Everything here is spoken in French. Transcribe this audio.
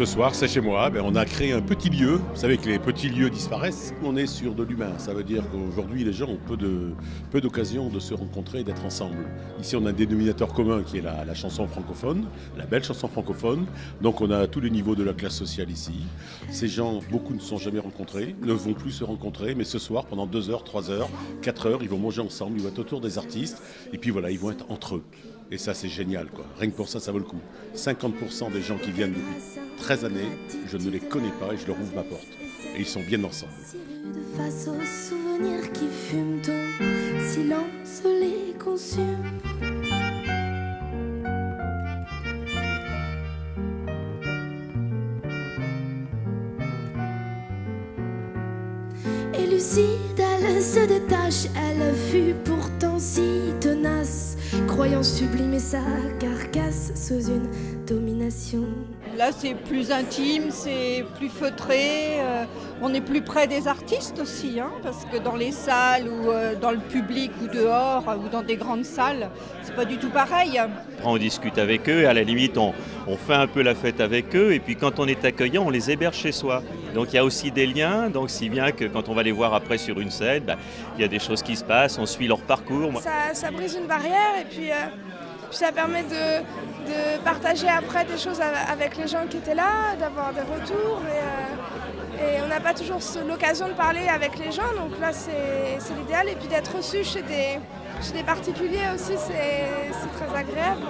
ce soir, c'est chez moi, on a créé un petit lieu. Vous savez que les petits lieux disparaissent. On est sur de l'humain. Ça veut dire qu'aujourd'hui, les gens ont peu d'occasions de se rencontrer et d'être ensemble. Ici, on a un dénominateur commun qui est la chanson francophone, la belle chanson francophone. Donc, on a tous les niveaux de la classe sociale ici. Ces gens, beaucoup ne se sont jamais rencontrés, ne vont plus se rencontrer. Mais ce soir, pendant 2 heures, 3 heures, 4 heures, ils vont manger ensemble, ils vont être autour des artistes. Et puis voilà, ils vont être entre eux. Et ça, c'est génial, quoi. Rien que pour ça, ça vaut le coup. 50% des gens qui viennent depuis 13 années, je ne les connais pas et je leur ouvre ma porte. Et ils sont bien ensemble. Face aux souvenirs qui fument, ton silence les consume. Et lucide, elle se détache, elle fut pourtant si tenace, croyant sublimer sa carcasse sous une domination. Là, c'est plus intime, c'est plus feutré, on est plus près des artistes aussi, parce que dans les salles ou dans le public ou dehors ou dans des grandes salles, c'est pas du tout pareil. On discute avec eux, à la limite on fait un peu la fête avec eux et puis quand on est accueillant, on les héberge chez soi. Donc il y a aussi des liens, donc si bien que quand on va les voir après sur une scène, il y a des choses qui se passent, on suit leur parcours. Ça brise une barrière et puis ça permet de partager après des choses avec les gens qui étaient là, d'avoir des retours et on n'a pas toujours l'occasion de parler avec les gens, donc là c'est l'idéal. Et puis d'être reçu chez des particuliers aussi, c'est très agréable.